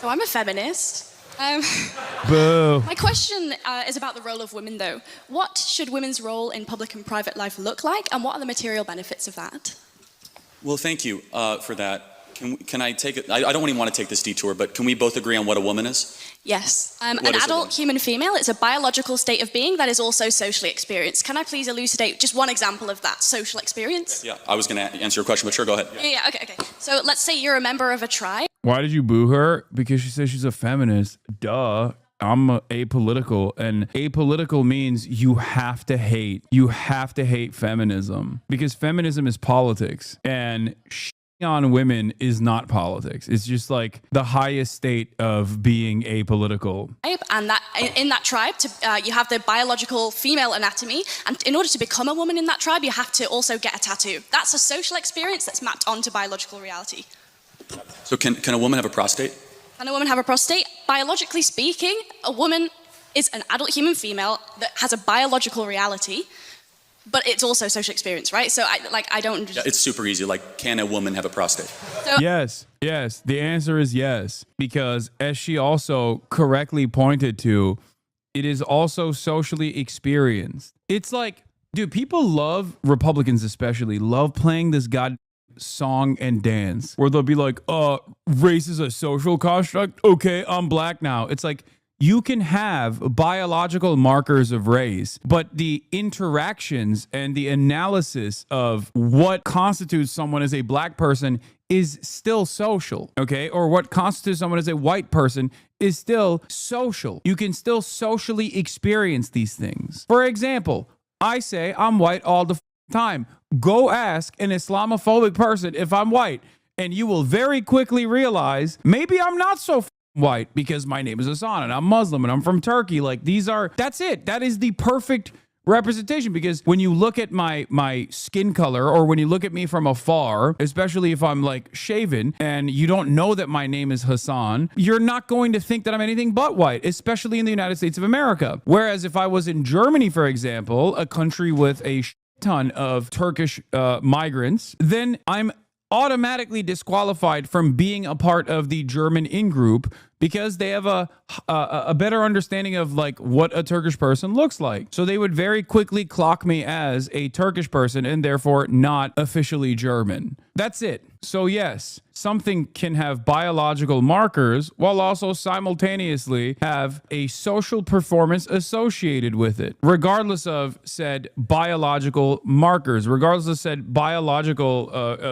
So I'm a feminist. Boo. My question is about the role of women, though. What should women's role in public and private life look like, and what are the material benefits of that? Well, thank you for that. Can I take it? I don't even want to take this detour, but can we both agree on what a woman is? Yes. An What is a adult woman? human female, it's a biological state of being that is also socially experienced. Can I please elucidate just one example of that social experience? Yeah, I was going to answer your question, but sure, go ahead. Yeah, okay. So let's say you're a member of a tribe. Why did you boo her? Because she says she's a feminist. Duh. I'm apolitical, and apolitical means you have to hate. You have to hate feminism because feminism is politics, and on women is not politics. It's just like the highest state of being apolitical. And that in that tribe, you have the biological female anatomy, and in order to become a woman in that tribe, you have to also get a tattoo. That's a social experience that's mapped onto biological reality. So can a woman have a prostate? Can a woman have a prostate? Biologically speaking, a woman is an adult human female that has a biological reality, but it's also social experience, right? So I don't. Yeah, it's super easy. Like, can a woman have a prostate? So, Yes. The answer is yes, because as she also correctly pointed to, it is also socially experienced. It's like, dude, people love, Republicans especially, love playing this song and dance where they'll be like, race is a social construct. Okay, I'm black now. It's like, you can have biological markers of race, but the interactions and the analysis of what constitutes someone as a black person is still social, okay? Or what constitutes someone as a white person is still social. You can still socially experience these things. For example, I say I'm white all the time. Go ask an Islamophobic person if I'm white, and you will very quickly realize maybe I'm not so white because my name is Hasan and I'm Muslim and I'm from Turkey. Like, that's it. That is the perfect representation, because when you look at my skin color, or when you look at me from afar, especially if I'm like shaven and you don't know that my name is Hasan, you're not going to think that I'm anything but white, especially in the United States of America. Whereas if I was in Germany, for example, a country with a ton of Turkish migrants, then I'm automatically disqualified from being a part of the German in-group because they have a better understanding of like what a Turkish person looks like. So they would very quickly clock me as a Turkish person and therefore not officially German. That's it. So yes, something can have biological markers while also simultaneously have a social performance associated with it, regardless of said biological markers, regardless of said biological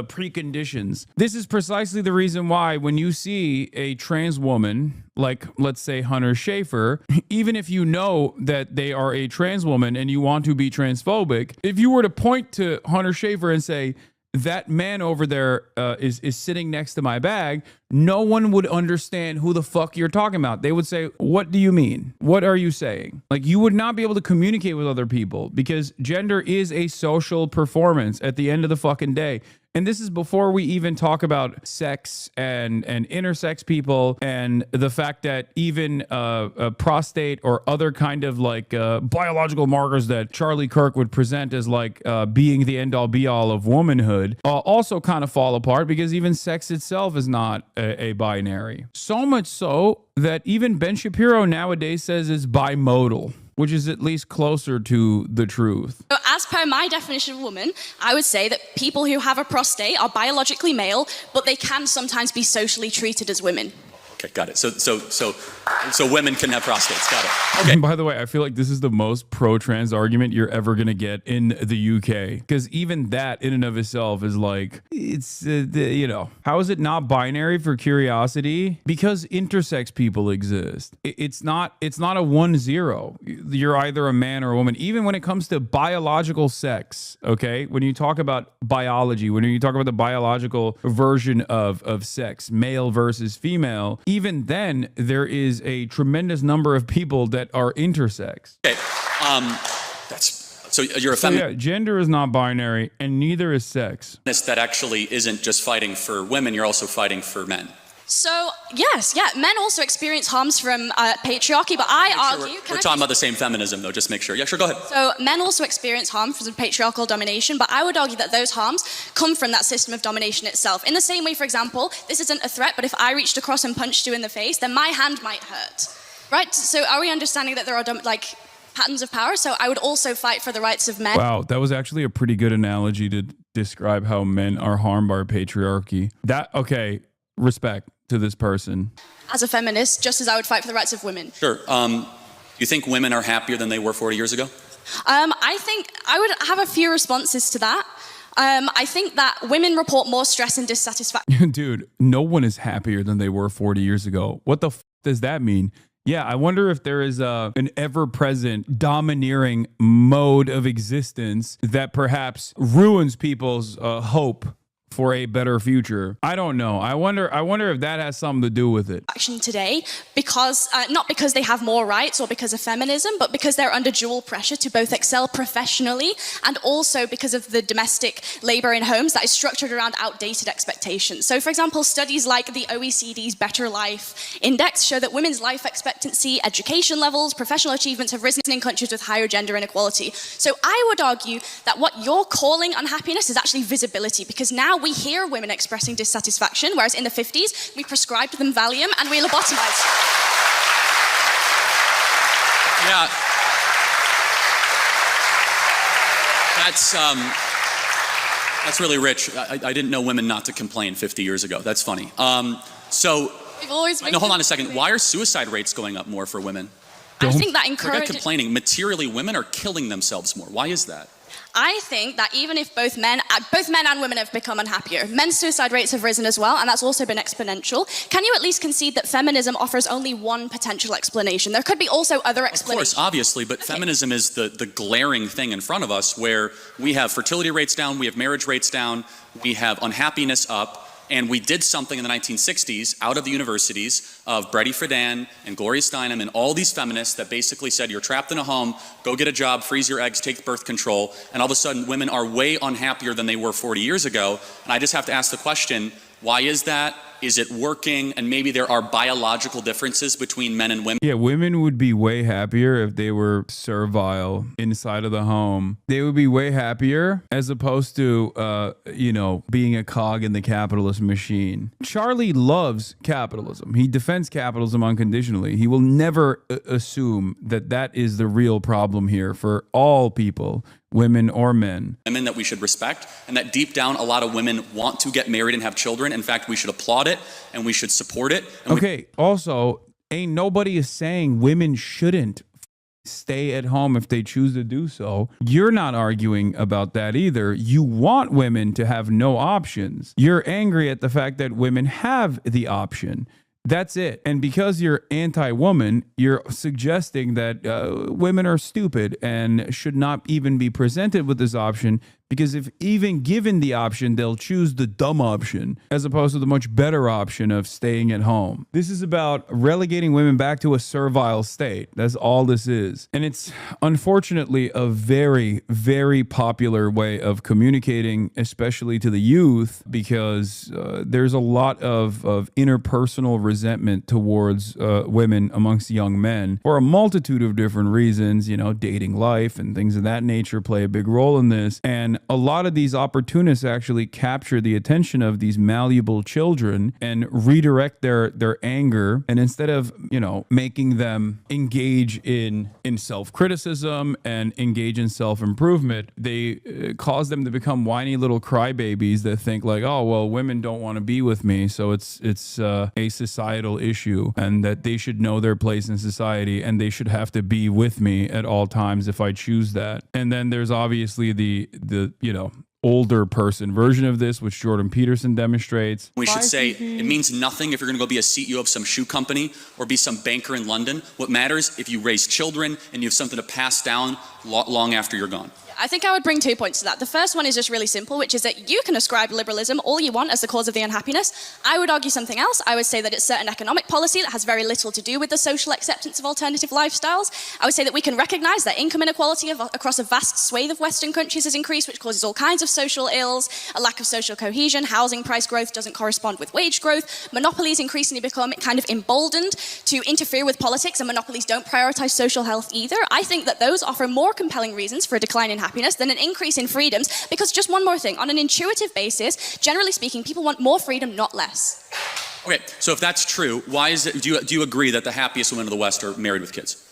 preconditions. This is precisely the reason why when you see a trans woman, like let's say Hunter Schafer, even if you know that they are a trans woman and you want to be transphobic, if you were to point to Hunter Schafer and say, that man over there is sitting next to my bag, no one would understand who the fuck you're talking about. They would say, what do you mean? What are you saying? Like, you would not be able to communicate with other people because gender is a social performance at the end of the fucking day. And this is before we even talk about sex and intersex people and the fact that even a prostate or other kind of like biological markers that Charlie Kirk would present as like being the end all be all of womanhood also kind of fall apart because even sex itself is not a binary. So much so that even Ben Shapiro nowadays says it's bimodal, which is at least closer to the truth. So as per my definition of woman, I would say that people who have a prostate are biologically male, but they can sometimes be socially treated as women. Okay, got it. So women can have prostates. Got it. Okay. And by the way, I feel like this is the most pro-trans argument you're ever going to get in the UK. Because even that in and of itself is like, it's, how is it not binary for curiosity? Because intersex people exist. It's not a 1-0. You're either a man or a woman. Even when it comes to biological sex, okay? When you talk about biology, when you talk about the biological version of sex, male versus female, even then, there is a tremendous number of people that are intersex. Okay. So you're a feminist. Yeah, gender is not binary, and neither is sex. That actually isn't just fighting for women, you're also fighting for men. So, yes, men also experience harms from patriarchy, but I argue... We're talking about the same feminism, though, just make sure. Yeah, sure, go ahead. So, men also experience harm from patriarchal domination, but I would argue that those harms come from that system of domination itself. In the same way, for example, this isn't a threat, but if I reached across and punched you in the face, then my hand might hurt, right? So, are we understanding that there are, patterns of power? So, I would also fight for the rights of men. Wow, that was actually a pretty good analogy to describe how men are harmed by patriarchy. Okay, respect to this person. As a feminist, just as I would fight for the rights of women. Sure. You think women are happier than they were 40 years ago? I think I would have a few responses to that. I think that women report more stress and dissatisfaction. Dude, no one is happier than they were 40 years ago. What the does that mean? Yeah, I wonder if there is an ever-present domineering mode of existence that perhaps ruins people's hope for a better future. I don't know. I wonder if that has something to do with it. Action today, because not because they have more rights or because of feminism, but because they're under dual pressure to both excel professionally and also because of the domestic labor in homes that is structured around outdated expectations. So, for example, studies like the OECD's Better Life Index show that women's life expectancy, education levels, professional achievements have risen in countries with higher gender inequality. So I would argue that what you're calling unhappiness is actually visibility, because now we hear women expressing dissatisfaction, whereas in the 50s, we prescribed them Valium and we lobotomized. Yeah. That's really rich. I didn't know women not to complain 50 years ago. That's funny. We've always been hold on a second. Why are suicide rates going up more for women? I think that Forget encourages... complaining. Materially, women are killing themselves more. Why is that? I think that even if both men and women have become unhappier, men's suicide rates have risen as well, and that's also been exponential. Can you at least concede that feminism offers only one potential explanation? There could be also other explanations. Of course, obviously, but feminism is the glaring thing in front of us, where we have fertility rates down, we have marriage rates down, we have unhappiness up. And we did something in the 1960s out of the universities of Brady Friedan and Gloria Steinem and all these feminists that basically said, you're trapped in a home, go get a job, freeze your eggs, take birth control. And all of a sudden, women are way unhappier than they were 40 years ago. And I just have to ask the question, why is that? Is it working? And maybe there are biological differences between men and women. Yeah, women would be way happier if they were servile inside of the home. They would be way happier as opposed to, being a cog in the capitalist machine. Charlie loves capitalism. He defends capitalism unconditionally. He will never assume that that is the real problem here for all people, women or men. Women that we should respect, and that deep down a lot of women want to get married and have children. In fact, we should applaud it and we should support it. And also, ain't nobody is saying women shouldn't stay at home if they choose to do so. You're not arguing about that either. You want women to have no options. You're angry at the fact that women have the option. That's it. And because you're anti-woman, you're suggesting that women are stupid and should not even be presented with this option, because if even given the option, they'll choose the dumb option as opposed to the much better option of staying at home. This is about relegating women back to a servile state. That's all this is. And it's unfortunately a very, very popular way of communicating, especially to the youth, because there's a lot of interpersonal resentment towards women amongst young men for a multitude of different reasons. Dating life and things of that nature play a big role in this. And a lot of these opportunists actually capture the attention of these malleable children and redirect their anger. And instead of, making them engage in self-criticism and engage in self-improvement, they cause them to become whiny little crybabies that think like, oh, well, women don't want to be with me, so it's a societal issue, and that they should know their place in society and they should have to be with me at all times if I choose that. And then there's obviously the older person version of this, which Jordan Peterson demonstrates. We should say it means nothing if you're going to go be a CEO of some shoe company or be some banker in London. What matters if you raise children and you have something to pass down long after you're gone. I think I would bring 2 points to that. The first one is just really simple, which is that you can ascribe liberalism all you want as the cause of the unhappiness. I would argue something else. I would say that it's certain economic policy that has very little to do with the social acceptance of alternative lifestyles. I would say that we can recognize that income inequality across a vast swathe of Western countries has increased, which causes all kinds of social ills, a lack of social cohesion, housing price growth doesn't correspond with wage growth, monopolies increasingly become kind of emboldened to interfere with politics, and monopolies don't prioritize social health either. I think that those offer more compelling reasons for a decline in happiness than an increase in freedoms, because just one more thing, on an intuitive basis, generally speaking, people want more freedom, not less. Okay, so if that's true, why is it, do you agree that the happiest women of the West are married with kids?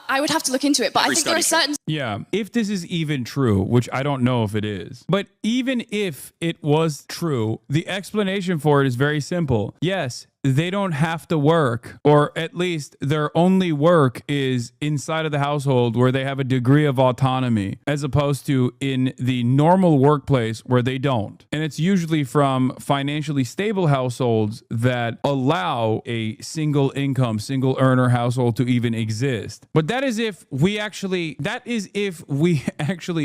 I would have to look into it, but I think there are certain... Yeah, if this is even true, which I don't know if it is, but even if it was true, the explanation for it is very simple. Yes, they don't have to work, or at least their only work is inside of the household where they have a degree of autonomy, as opposed to in the normal workplace where they don't. And it's usually from financially stable households that allow a single income, single earner household to even exist. But that is if we actually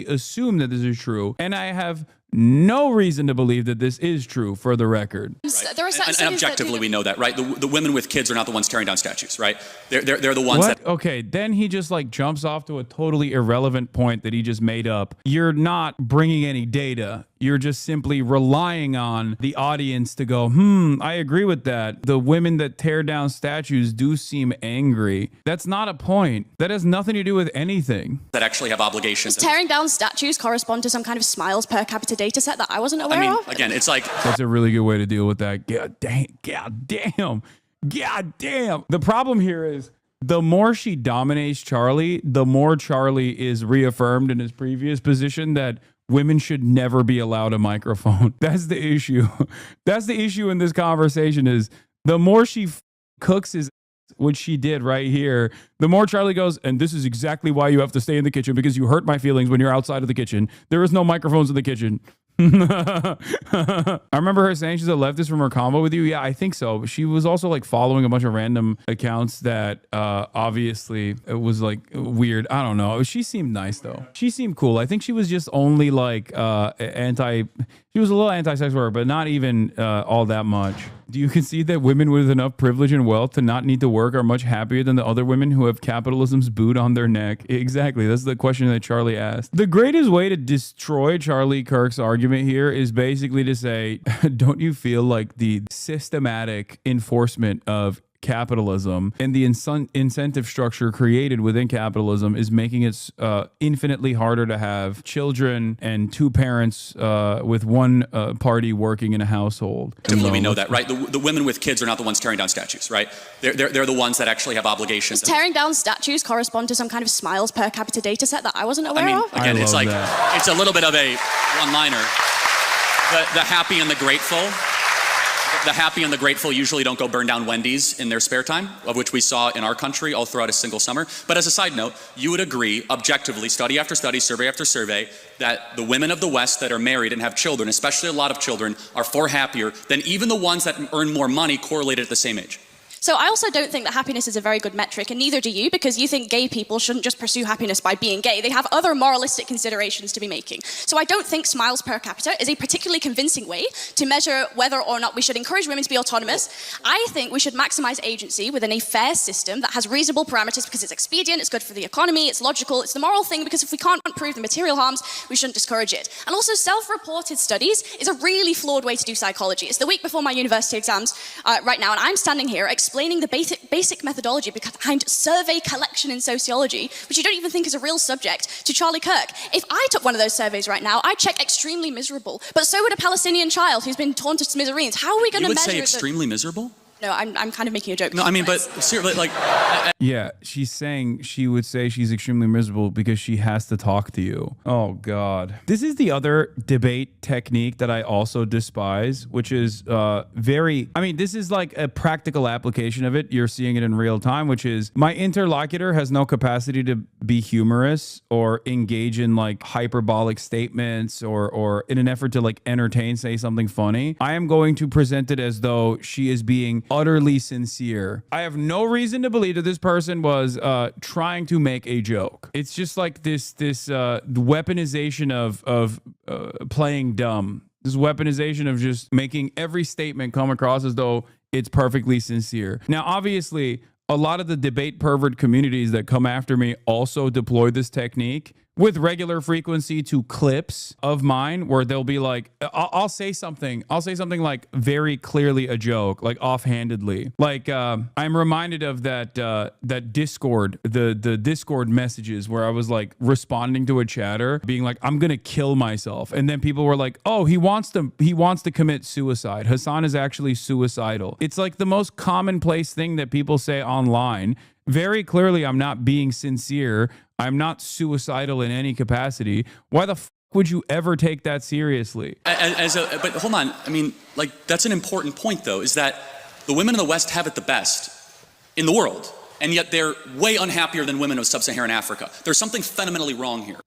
assume that this is true. And I have no reason to believe that this is true, for the record. Right. There are and objectively, we know that, right? The women with kids are not the ones tearing down statues, right? They're the ones that... Okay, then he just like jumps off to a totally irrelevant point that he just made up. You're not bringing any data. You're just simply relying on the audience to go, I agree with that. The women that tear down statues do seem angry. That's not a point. That has nothing to do with anything. That actually have obligations. Does tearing down statues correspond to some kind of smiles per capita data set that I wasn't aware of? Again, it's like... That's a really good way to deal with that. God damn. The problem here is the more she dominates Charlie, the more Charlie is reaffirmed in his previous position that women should never be allowed a microphone. That's the issue. That's the issue in this conversation is the more she cooks his, which she did right here, the more Charlie goes, and this is exactly why you have to stay in the kitchen, because you hurt my feelings when you're outside of the kitchen. There is no microphones in the kitchen. I remember her saying she's a leftist from her convo with you. Yeah, I think so. But she was also like following a bunch of random accounts that obviously it was like weird. I don't know. She seemed nice though. She seemed cool. I think she was just only like she was a little anti-sex worker, but not even all that much. Do you concede that women with enough privilege and wealth to not need to work are much happier than the other women who have capitalism's boot on their neck? Exactly. That's the question that Charlie asked. The greatest way to destroy Charlie Kirk's argument here is basically to say, don't you feel like the systematic enforcement of capitalism and the incentive structure created within capitalism is making it infinitely harder to have children and two parents with one party working in a household? We know that, right? The women with kids are not the ones tearing down statues, right? They're the ones that actually have obligations. Does tearing down statues correspond to some kind of smiles per capita data set that I wasn't aware of? Again, it's like that. It's a little bit of a one-liner. The happy and the grateful. The happy and the grateful usually don't go burn down Wendy's in their spare time, of which we saw in our country all throughout a single summer. But as a side note, you would agree, objectively, study after study, survey after survey, that the women of the West that are married and have children, especially a lot of children, are far happier than even the ones that earn more money correlated at the same age. So I also don't think that happiness is a very good metric, and neither do you, because you think gay people shouldn't just pursue happiness by being gay. They have other moralistic considerations to be making. So I don't think smiles per capita is a particularly convincing way to measure whether or not we should encourage women to be autonomous. I think we should maximize agency within a fair system that has reasonable parameters because it's expedient, it's good for the economy, it's logical, it's the moral thing, because if we can't prove the material harms, we shouldn't discourage it. And also self-reported studies is a really flawed way to do psychology. It's the week before my university exams right now, and I'm standing here explaining the basic methodology behind survey collection in sociology, which you don't even think is a real subject, to Charlie Kirk. If I took one of those surveys right now, I'd check extremely miserable. But so would a Palestinian child who's been torn to smithereens. How are we going to measure... You would say extremely miserable? No, I'm kind of making a joke. No, I mean, but seriously, like... Yeah, she's saying she would say she's extremely miserable because she has to talk to you. Oh, God. This is the other debate technique that I also despise, which is this is like a practical application of it. You're seeing it in real time, which is my interlocutor has no capacity to be humorous or engage in like hyperbolic statements or in an effort to like entertain, say something funny. I am going to present it as though she is being utterly sincere. I have no reason to believe that this person was trying to make a joke. It's just like this weaponization of playing dumb. This weaponization of just making every statement come across as though it's perfectly sincere. Now, obviously, a lot of the debate pervert communities that come after me also deploy this technique with regular frequency to clips of mine where they'll be like, I'll say something like very clearly a joke, like offhandedly. Like I'm reminded of that Discord, the Discord messages where I was like responding to a chatter being like, I'm gonna kill myself. And then people were like, oh, he wants to commit suicide. Hasan is actually suicidal. It's like the most commonplace thing that people say online. Very clearly, I'm not being sincere. I'm not suicidal in any capacity. Why the would you ever take that seriously? But hold on. I mean, like, that's an important point, though, is that the women in the West have it the best in the world, and yet they're way unhappier than women of sub-Saharan Africa. There's something fundamentally wrong here.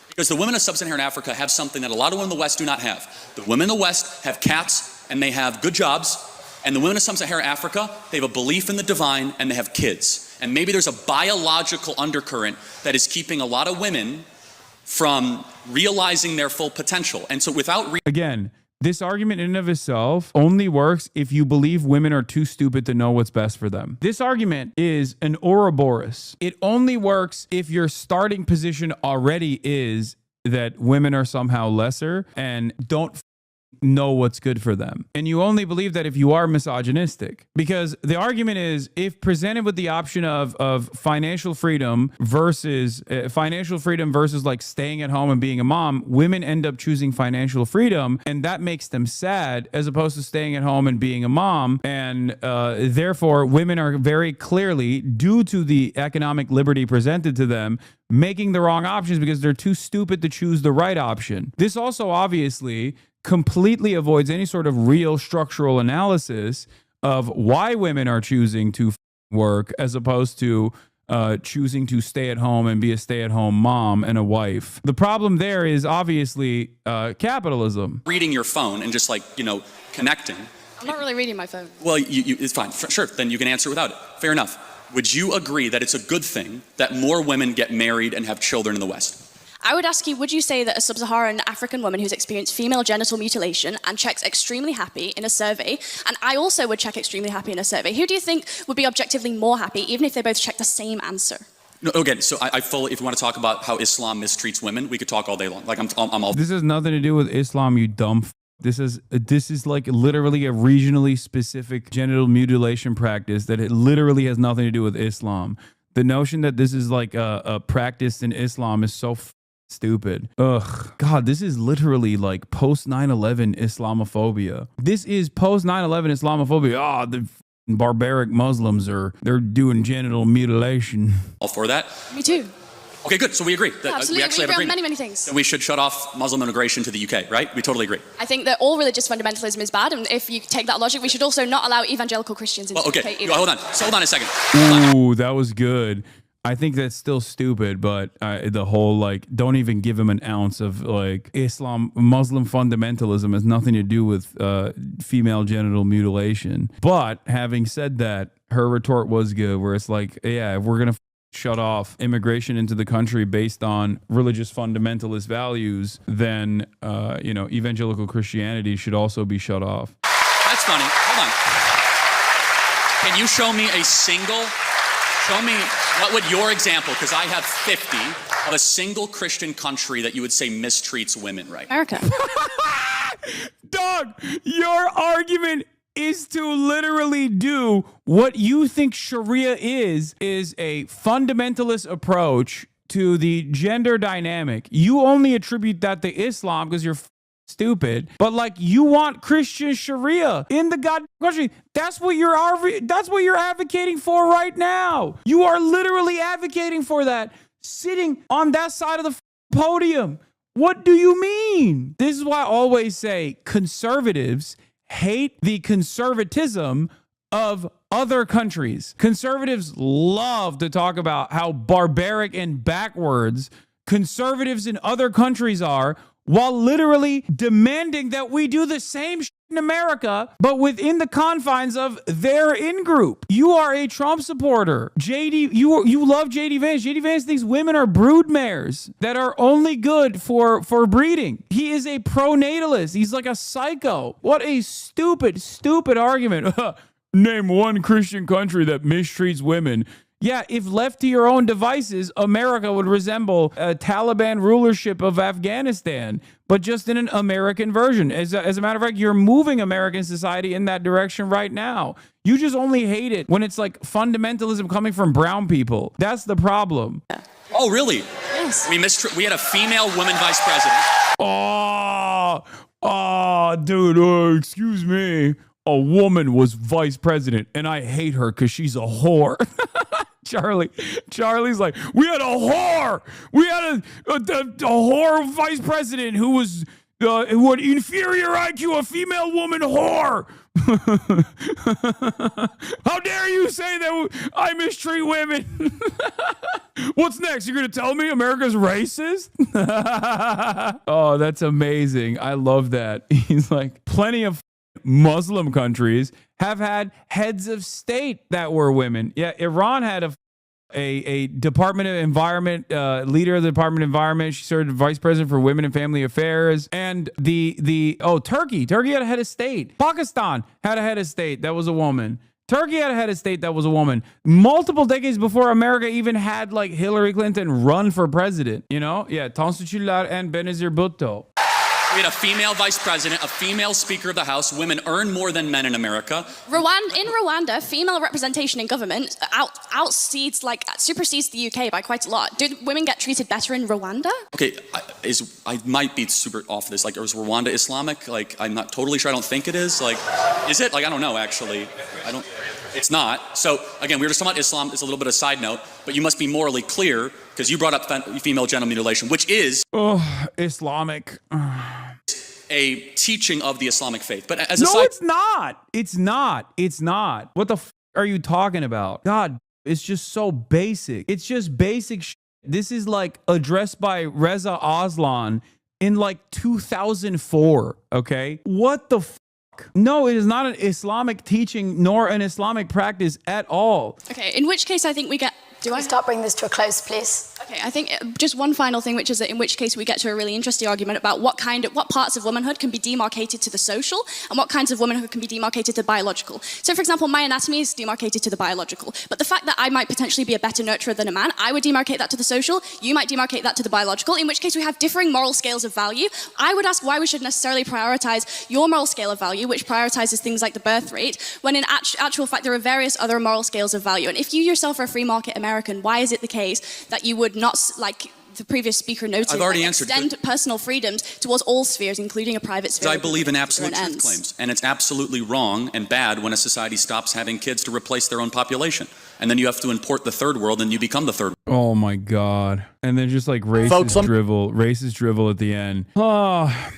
Because the women of sub-Saharan Africa have something that a lot of women in the West do not have. The women in the West have cats, and they have good jobs. And the women of sub-Saharan Africa, they have a belief in the divine, and they have kids. And maybe there's a biological undercurrent that is keeping a lot of women from realizing their full potential. And so without... Again, this argument in and of itself only works if you believe women are too stupid to know what's best for them. This argument is an Ouroboros. It only works if your starting position already is that women are somehow lesser and don't know what's good for them. And you only believe that if you are misogynistic. Because the argument is, if presented with the option of financial freedom versus like staying at home and being a mom, women end up choosing financial freedom, and that makes them sad as opposed to staying at home and being a mom. And therefore, women are very clearly, due to the economic liberty presented to them, making the wrong options because they're too stupid to choose the right option. This also obviously completely avoids any sort of real structural analysis of why women are choosing to work as opposed to choosing to stay at home and be a stay-at-home mom and a wife. The problem there is obviously capitalism. Reading your phone and just like, connecting. I'm not really reading my phone. Well, it's fine. Sure, then you can answer without it. Fair enough. Would you agree that it's a good thing that more women get married and have children in the West? I would ask you, would you say that a sub-Saharan African woman who's experienced female genital mutilation and checks extremely happy in a survey, and I also would check extremely happy in a survey, who do you think would be objectively more happy, even if they both check the same answer? No, again, so I fully, if you want to talk about how Islam mistreats women, we could talk all day long. Like, I'm all... This has nothing to do with Islam, you dumb This is like literally a regionally specific genital mutilation practice that it literally has nothing to do with Islam. The notion that this is like a practice in Islam is so stupid. Ugh. God, this is literally like post 9/11 Islamophobia. This is post 9/11 Islamophobia. Ah, the barbaric Muslims they're doing genital mutilation. All for that? Me too. Okay, good. So we agree. Yeah, absolutely. We actually agree have on agreement. many things. That we should shut off Muslim immigration to the UK, right? We totally agree. I think that all religious fundamentalism is bad, and if you take that logic, we should also not allow evangelical Christians into the UK either. Hold on. So hold on a second. Ooh, that was good. I think that's still stupid, but the whole like, don't even give him an ounce of like Muslim fundamentalism has nothing to do with female genital mutilation. But having said that, her retort was good, where it's like, yeah, if we're gonna shut off immigration into the country based on religious fundamentalist values, then evangelical Christianity should also be shut off. That's funny. Hold on. Can you show me a single? Show me, what would your example, because I have 50, of a single Christian country that you would say mistreats women right now? America. Dog, your argument is to literally do what you think Sharia is a fundamentalist approach to the gender dynamic. You only attribute that to Islam because you're stupid, but like you want Christian Sharia in the goddamn country. That's what you're advocating for right now. You are literally advocating for that, sitting on that side of the podium. What do you mean? This is why I always say conservatives hate the conservatism of other countries. Conservatives love to talk about how barbaric and backwards conservatives in other countries are, while literally demanding that we do the same shit America, but within the confines of their in-group. You are a Trump supporter. You love JD Vance. JD Vance thinks women are broodmares that are only good for breeding. He is a pronatalist. He's like a psycho. What a stupid argument. Name one Christian country that mistreats women. Yeah, if left to your own devices, America would resemble a Taliban rulership of Afghanistan, but just in an American version. As a matter of fact, you're moving American society in that direction right now. You just only hate it when it's like fundamentalism coming from brown people. That's the problem. Oh, really? Yes. We had a female woman vice president. Dude, excuse me. A woman was vice president, and I hate her because she's a whore. Charlie's like, we had a whore. We had a whore vice president who was what inferior IQ, a female woman whore. How dare you say that I mistreat women? What's next? You're gonna tell me America's racist? Oh, that's amazing. I love that. He's like, plenty of Muslim countries have had heads of state that were women. Yeah, Iran had a Department of Environment, leader of the Department of Environment. She served vice president for women and family affairs. And Turkey had a head of state. Pakistan had a head of state that was a woman. Turkey had a head of state that was a woman. Multiple decades before America even had like Hillary Clinton run for president. You know, yeah, Tansu Çiller and Benazir Bhutto. We had a female vice president, a female speaker of the House. Women earn more than men in America. In Rwanda, female representation in government supersedes the UK by quite a lot. Did women get treated better in Rwanda? Okay, I might be super off this. Like, is Rwanda Islamic? Like, I'm not totally sure. I don't think it is. Like, is it? Like, I don't know, actually. It's not. So, again, we were just talking about Islam. It's a little bit of a side note, but you must be morally clear because you brought up female genital mutilation, which is Islamic. A teaching of the Islamic faith. But as it's not. It's not. What the are you talking about? God, it's just so basic. It's just basic shit. This is like addressed by Reza Aslan in like 2004, okay? What the No, it is not an Islamic teaching nor an Islamic practice at all. Okay, in which case I think we get... Do I start bringing this to a close, please? Okay, I think just one final thing, which is that in which case we get to a really interesting argument about what parts of womanhood can be demarcated to the social and what kinds of womanhood can be demarcated to biological. So, for example, my anatomy is demarcated to the biological, but the fact that I might potentially be a better nurturer than a man, I would demarcate that to the social, you might demarcate that to the biological, in which case we have differing moral scales of value. I would ask why we should necessarily prioritize your moral scale of value, which prioritizes things like the birth rate, when in actual fact there are various other moral scales of value. And if you yourself are a free market American, why is it the case that you would not, like the previous speaker noted, I've already answered extend personal freedoms towards all spheres, including a private sphere? I believe in absolute truth claims, and it's absolutely wrong and bad when a society stops having kids to replace their own population. And then you have to import the third world and you become the third. Oh my God. And then just like racist drivel at the end. Oh,